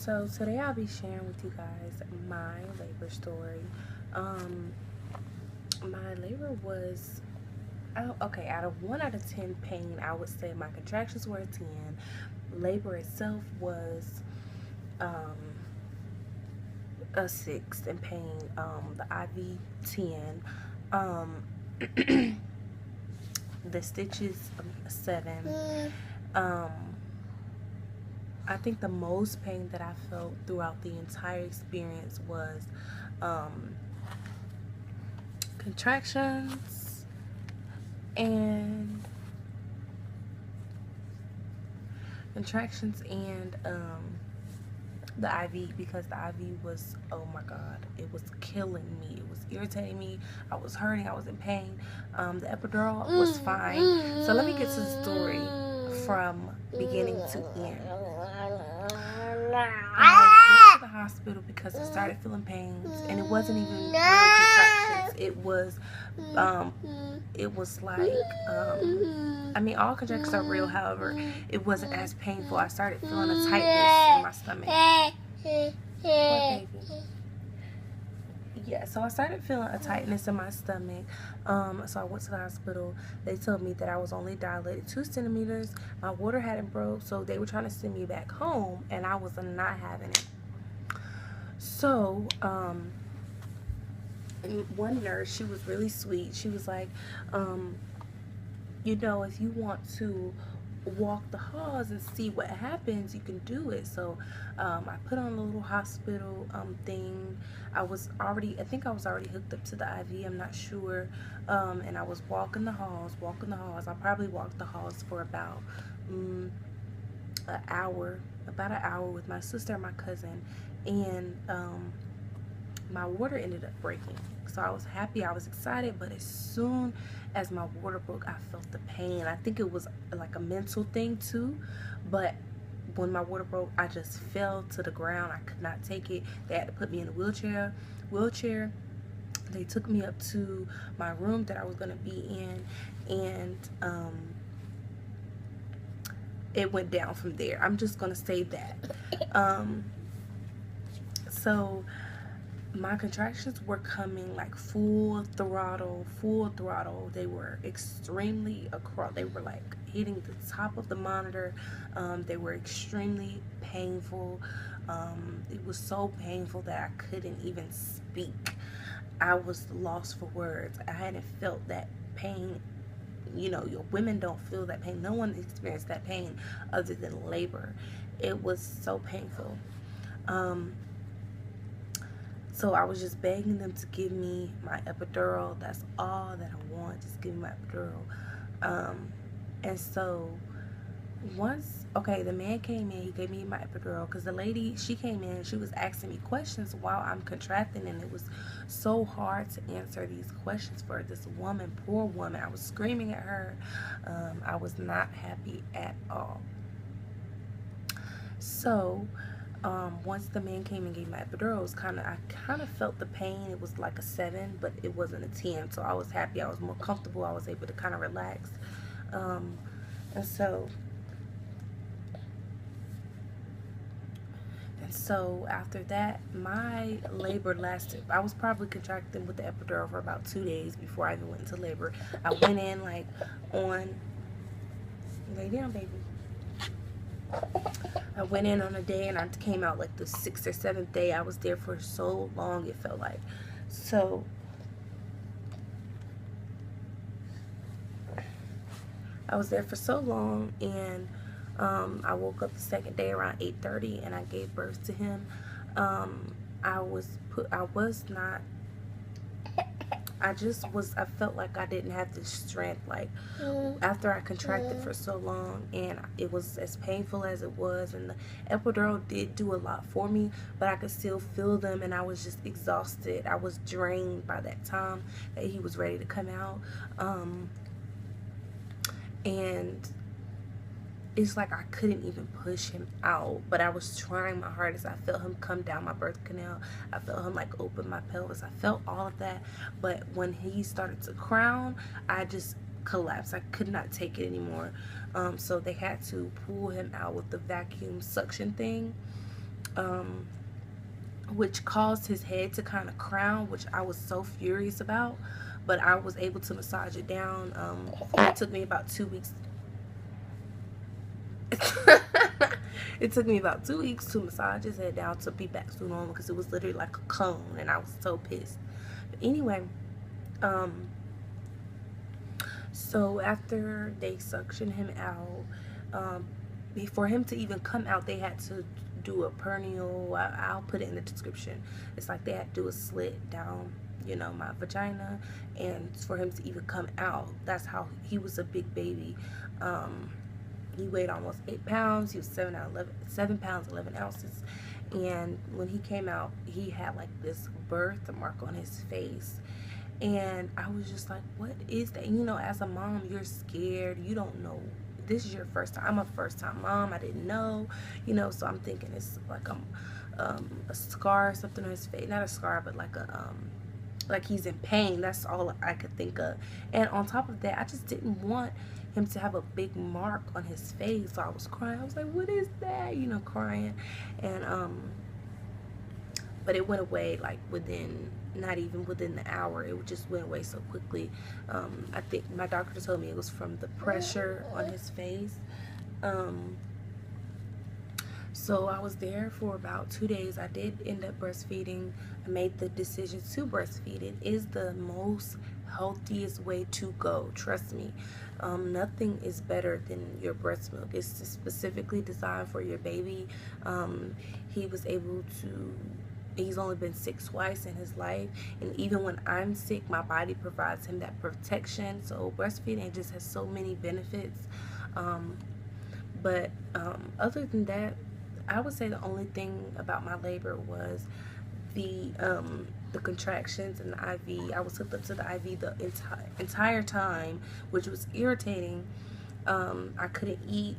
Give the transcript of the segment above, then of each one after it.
So today I'll be sharing with you guys my labor story. My labor was, okay, out of 1 out of 10 pain, I would say my contractions were a 10. Labor itself was a 6 in pain. The IV 10. The stitches 7. I think the most pain that I felt throughout the entire experience was contractions and the IV, because the IV was, oh my god, it was killing me. It was irritating me. I was hurting. I was in pain. The epidural was fine. So let me get to the story from beginning to end. I went to the hospital because I started feeling pains, and it wasn't even real contractions. It was like, I mean, all contractions are real. However, it wasn't as painful. I started feeling a tightness in my stomach. Poor baby. Yeah, so I started feeling a tightness in my stomach. So I went to the hospital. They told me that I was only dilated 2 centimeters. My water hadn't broke, so they were trying to send me back home, and I was not having it. So, one nurse, she was really sweet. She was like, you know, if you want to walk the halls and see what happens, you can do it. So I put on a little hospital thing. I think I was already hooked up to the IV, I'm not sure. And I was walking the halls. I probably walked the halls for about an hour with my sister and my cousin, and my water ended up breaking. So I was happy, I was excited, but as soon as my water broke, I felt the pain. I think it was like a mental thing too, but when my water broke, I just fell to the ground. I could not take it. They had to put me in a wheelchair. They took me up to my room that I was going to be in, and it went down from there. I'm just going to say that. So my contractions were coming like full throttle. They were extremely across. They were like hitting the top of the monitor. They were extremely painful. It was so painful that I couldn't even speak. I was lost for words. I hadn't felt that pain. You know, your women don't feel that pain. No one experienced that pain other than labor. It was so painful. So I was just begging them to give me my epidural. That's all that I want. Just give me my epidural. And so the man came in. He gave me my epidural because the lady, she came in. She was asking me questions while I'm contracting, and it was so hard to answer these questions for this woman, poor woman. I was screaming at her. I was not happy at all. So once the man came and gave my epidural, it was I kind of felt the pain. It was like a 7, but it wasn't a 10. So I was happy. I was more comfortable. I was able to kind of relax. And so after that, my labor lasted. I was probably contracting with the epidural for about 2 days before I even went into labor. I went in like on, lay down, baby. I went in on a day and I came out like the 6th or 7th day. I was there for so long, it felt like. So I was there for so long, and I woke up the 2nd day around 8:30 and I gave birth to him. I felt like I didn't have the strength. Like, after I contracted for so long, and it was as painful as it was, and the epidural did do a lot for me, but I could still feel them, and I was just exhausted. I was drained by that time that he was ready to come out. And it's like I couldn't even push him out, but I was trying my hardest. I felt him come down my birth canal. I felt him like open my pelvis. I felt all of that, but when he started to crown, I just collapsed. I could not take it anymore. So they had to pull him out with the vacuum suction thing. which caused his head to kind of crown, which I was so furious about. But I was able to massage it down. It took me about 2 weeks. It took me about 2 weeks to massage his head down to be back to normal, because it was literally like a cone, and I was so pissed. But anyway, so after they suctioned him out, for him to even come out, they had to do a perineal. I'll put it in the description. It's like they had to do a slit down, you know, my vagina, and for him to even come out, that's how he was a big baby. He weighed almost 8 pounds. He was 7 pounds 11 ounces. And when he came out, he had like this birthmark on his face. And I was just like, what is that? And, you know, as a mom, you're scared. You don't know. This is your first time. I'm a first-time mom. I didn't know, you know, so I'm thinking it's like a scar or something on his face. Not a scar, but like like he's in pain. That's all I could think of. And on top of that, I just didn't want him to have a big mark on his face. So I was crying. I was like, what is that? You know, crying. And but it went away like not even within the hour. It just went away so quickly. I think my doctor told me it was from the pressure on his face. So I was there for about 2 days. I did end up breastfeeding. I made the decision to breastfeed. It is the most healthiest way to go. Trust me. Nothing is better than your breast milk. It's specifically designed for your baby. He was able to... He's only been sick twice in his life, and even when I'm sick, my body provides him that protection. So breastfeeding just has so many benefits. But other than that, I would say the only thing about my labor was the contractions and the IV. I was hooked up to the IV the entire time, which was irritating. I couldn't eat.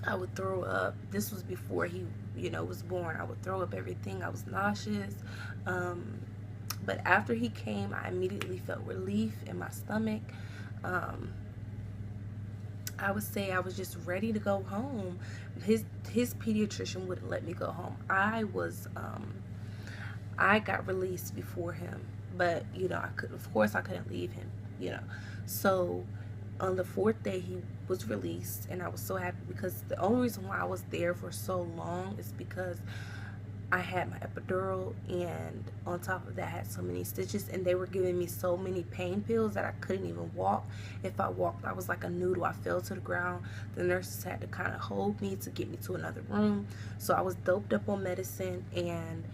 I would throw up. This was before he, you know, was born. I would throw up everything. I was nauseous. But after he came, I immediately felt relief in my stomach. I would say I was just ready to go home. His pediatrician wouldn't let me go home. I got released before him, but you know, of course I couldn't leave him, you know. So on the 4th day he was released, and I was so happy, because the only reason why I was there for so long is because I had my epidural, and on top of that I had so many stitches, and they were giving me so many pain pills that I couldn't even walk. If I walked, I was like a noodle. I fell to the ground. The nurses had to kind of hold me to get me to another room. So I was doped up on medicine, and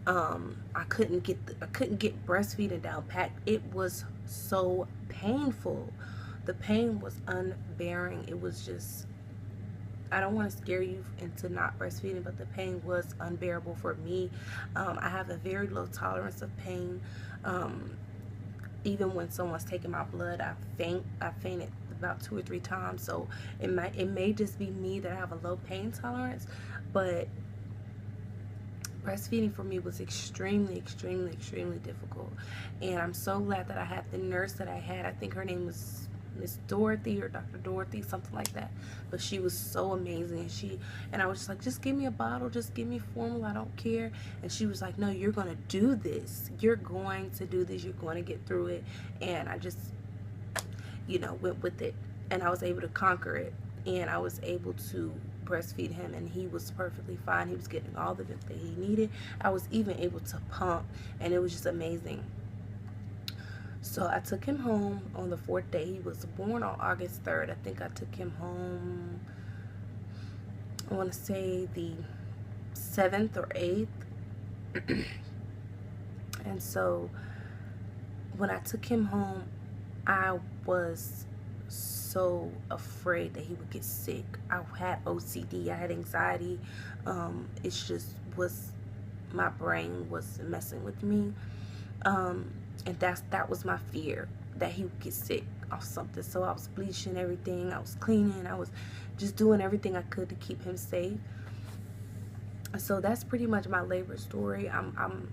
I couldn't get breastfeeding down pat. It was so painful. The pain was unbearing. It was just, I don't want to scare you into not breastfeeding, but the pain was unbearable for me. I have a very low tolerance of pain. Even when someone's taking my blood, I fainted about 2 or 3 times. So it may just be me that I have a low pain tolerance, but breastfeeding for me was extremely, extremely, extremely difficult. And I'm so glad that I had the nurse that I had. I think her name was Miss Dorothy or Dr. Dorothy, something like that. But she was so amazing. And I was just like, just give me a bottle, just give me formula, I don't care. And she was like, no, you're going to do this. You're going to do this. You're going to get through it. And I just, you know, went with it. And I was able to conquer it. And I was able to breastfeed him, and he was perfectly fine. He was getting all the milk that he needed. I was even able to pump, and it was just amazing. So I took him home on the 4th day. He was born on August 3rd. I think I took him home, I want to say the 7th or 8th. And so when I took him home, I was so afraid that he would get sick. I had OCD. I had anxiety. It's just my brain was messing with me. And that was my fear, that he would get sick off something. So I was bleaching everything, I was cleaning, I was just doing everything I could to keep him safe. So that's pretty much my labor story. I'm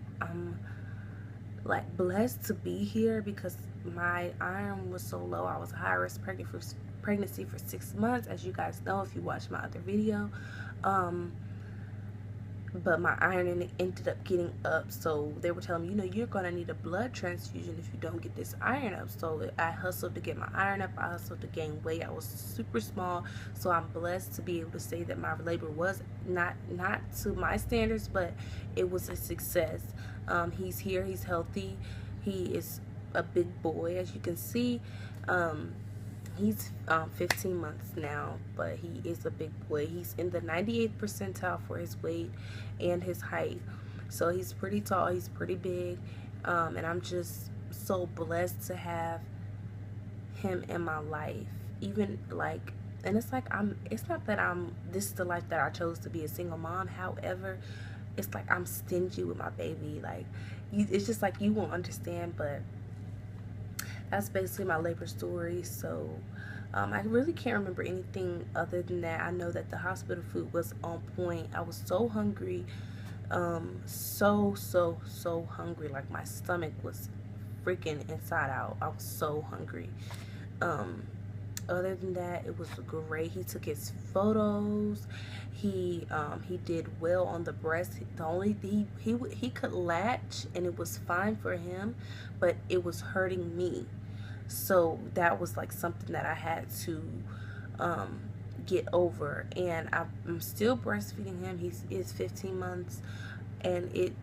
like blessed to be here, because my iron was so low. I was high risk pregnancy for 6 months, as you guys know if you watch my other video. but my iron ended up getting up. So they were telling me, you know, you're gonna need a blood transfusion if you don't get this iron up. So I hustled to get my iron up. I hustled to gain weight. I was super small, so I'm blessed to be able to say that my labor was not to my standards, but it was a success. He's here, he's healthy, he is a big boy, as you can see. He's 15 months now, but he is a big boy. He's in the 98th percentile for his weight and his height. So he's pretty tall, he's pretty big, and I'm just so blessed to have him in my life. Even like, and it's like it's not that this is the life that I chose to be, a single mom. However, it's like I'm stingy with my baby. Like, it's just like you won't understand, but that's basically my labor story. So I really can't remember anything other than that. I know that the hospital food was on point. I was so hungry, so hungry. Like, my stomach was freaking inside out. I was so hungry. Other than that, it was great. He took his photos. He did well on the breast. The only he could latch, and it was fine for him, but it was hurting me. So that was like something that I had to get over. And I'm still breastfeeding him. He is 15 months, and it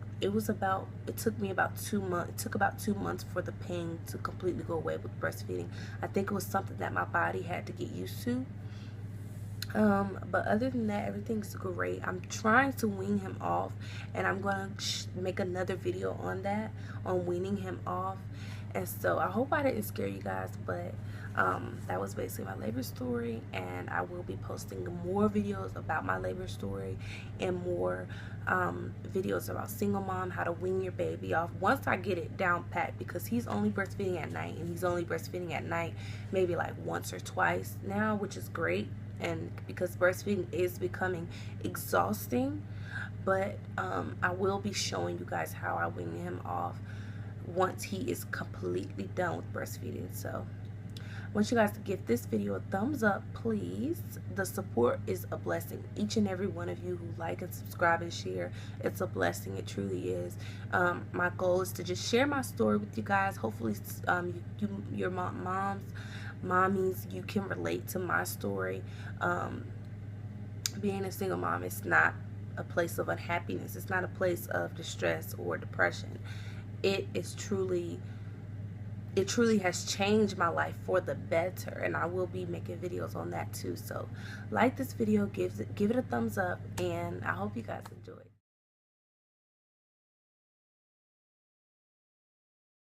took me about 2 months. It took about 2 months for the pain to completely go away with breastfeeding. I think it was something that my body had to get used to. But other than that, everything's great. I'm trying to wean him off, and I'm gonna make another video on that, on weaning him off. And so I hope I didn't scare you guys, but that was basically my labor story, and I will be posting more videos about my labor story and more videos about single mom, how to wean your baby off once I get it down pat, because he's only breastfeeding at night, and he's only breastfeeding at night maybe like once or twice now, which is great. And because breastfeeding is becoming exhausting, but I will be showing you guys how I wean him off once he is completely done with breastfeeding. So I want you guys to give this video a thumbs up, please. The support is a blessing. Each and every one of you who like and subscribe and share, it's a blessing. It truly is. My goal is to just share my story with you guys. Hopefully your mommies, you can relate to my story. Being a single mom is not a place of unhappiness. It's not a place of distress or depression. It truly has changed my life for the better, and I will be making videos on that too. So like this video, give it a thumbs up, and I hope you guys enjoy it.